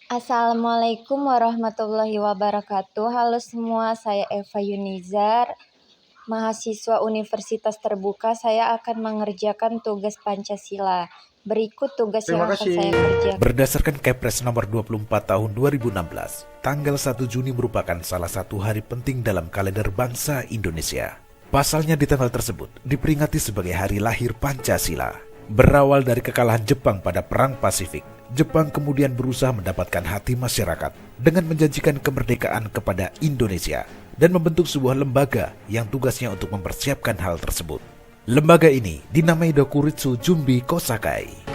Assalamualaikum warahmatullahi wabarakatuh. Halo semua, saya Eva Yunizar, mahasiswa Universitas Terbuka. Saya akan mengerjakan tugas Pancasila. Berikut tugas yang akan saya kerjakan. Berdasarkan Kepres nomor 24 tahun 2016, tanggal 1 Juni merupakan salah satu hari penting dalam kalender bangsa Indonesia. Pasalnya di tanggal tersebut diperingati sebagai hari lahir Pancasila. Berawal dari kekalahan Jepang pada Perang Pasifik, Jepang kemudian berusaha mendapatkan hati masyarakat dengan menjanjikan kemerdekaan kepada Indonesia dan membentuk sebuah lembaga yang tugasnya untuk mempersiapkan hal tersebut. Lembaga ini dinamai Dokuritsu Junbi Kosakai.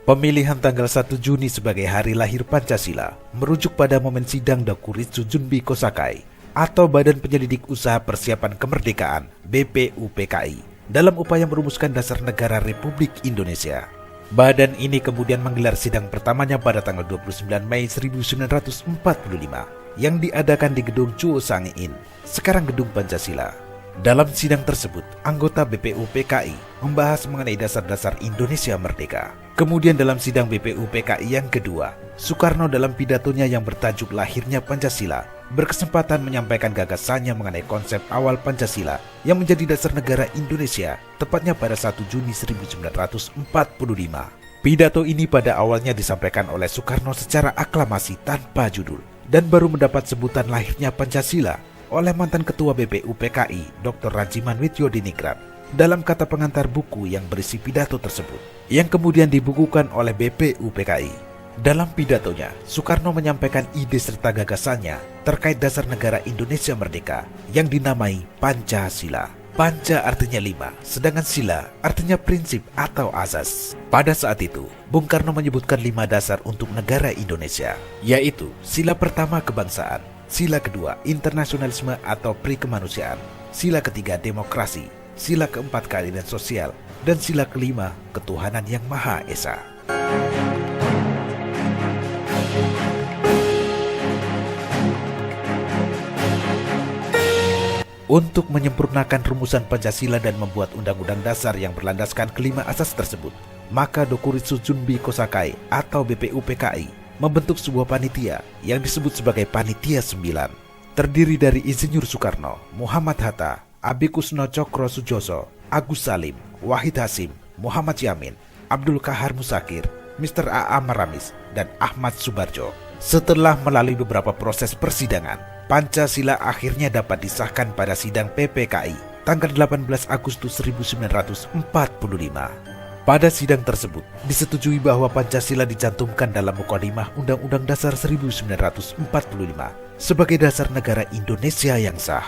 Pemilihan tanggal 1 Juni sebagai hari lahir Pancasila merujuk pada momen sidang Dokuritsu Junbi Kosakai atau Badan Penyelidik Usaha Persiapan Kemerdekaan (BPUPKI) dalam upaya merumuskan dasar negara Republik Indonesia. Badan ini kemudian menggelar sidang pertamanya pada tanggal 29 Mei 1945 yang diadakan di Gedung Chuo Sang-in, sekarang Gedung Pancasila. Dalam sidang tersebut, anggota BPUPKI membahas mengenai dasar-dasar Indonesia Merdeka. Kemudian dalam sidang BPUPKI yang kedua, Soekarno dalam pidatonya yang bertajuk Lahirnya Pancasila berkesempatan menyampaikan gagasannya mengenai konsep awal Pancasila yang menjadi dasar negara Indonesia, tepatnya pada 1 Juni 1945. Pidato ini pada awalnya disampaikan oleh Soekarno secara aklamasi tanpa judul dan baru mendapat sebutan lahirnya Pancasila oleh mantan Ketua BPUPKI Dr. Rajiman Widyodiningrat dalam kata pengantar buku yang berisi pidato tersebut, yang kemudian dibukukan oleh BPUPKI. Dalam pidatonya, Soekarno menyampaikan ide serta gagasannya terkait dasar negara Indonesia Merdeka yang dinamai Pancasila. Panca artinya 5, sedangkan sila artinya prinsip atau asas. Pada saat itu, Bung Karno menyebutkan 5 dasar untuk negara Indonesia, yaitu sila pertama kebangsaan, sila kedua internasionalisme atau pri-kemanusiaan, sila ketiga demokrasi, sila keempat keadilan sosial, dan sila kelima ketuhanan yang Maha Esa. Untuk menyempurnakan rumusan Pancasila dan membuat undang-undang dasar yang berlandaskan kelima asas tersebut, maka Dokuritsu Junbi Kosakai atau BPUPKI membentuk sebuah panitia yang disebut sebagai Panitia 9. Terdiri dari Insinyur Soekarno, Muhammad Hatta, Abi Kusno Cokro Sujoso, Agus Salim, Wahid Hasim, Muhammad Yamin, Abdul Kahar Musakir, Mr. A.A. Maramis, dan Ahmad Subarjo. Setelah melalui beberapa proses persidangan, Pancasila akhirnya dapat disahkan pada sidang PPKI tanggal 18 Agustus 1945. Pada sidang tersebut, disetujui bahwa Pancasila dicantumkan dalam Mukadimah Undang-Undang Dasar 1945 sebagai dasar negara Indonesia yang sah.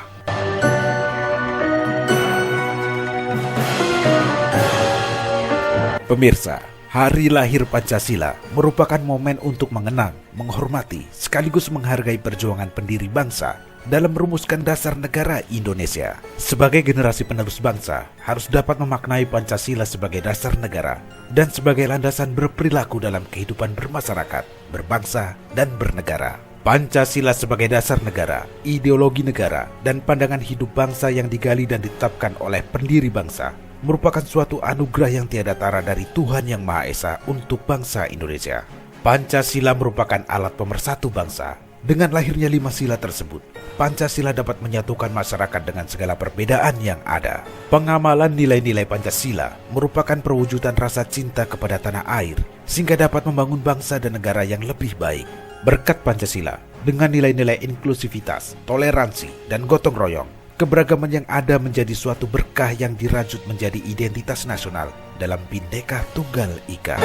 Pemirsa, Hari lahir Pancasila merupakan momen untuk mengenang, menghormati, sekaligus menghargai perjuangan pendiri bangsa dalam merumuskan dasar negara Indonesia. Sebagai generasi penerus bangsa, harus dapat memaknai Pancasila sebagai dasar negara dan sebagai landasan berperilaku dalam kehidupan bermasyarakat, berbangsa, dan bernegara. Pancasila sebagai dasar negara, ideologi negara, dan pandangan hidup bangsa yang digali dan ditetapkan oleh pendiri bangsa merupakan suatu anugerah yang tiada tara dari Tuhan Yang Maha Esa untuk bangsa Indonesia. Pancasila merupakan alat pemersatu bangsa. Dengan lahirnya 5 sila tersebut, Pancasila dapat menyatukan masyarakat dengan segala perbedaan yang ada. Pengamalan nilai-nilai Pancasila merupakan perwujudan rasa cinta kepada tanah air, sehingga dapat membangun bangsa dan negara yang lebih baik. Berkat Pancasila, dengan nilai-nilai inklusivitas, toleransi, dan gotong royong, keberagaman yang ada menjadi suatu berkah yang dirajut menjadi identitas nasional dalam Bhinneka Tunggal Ika.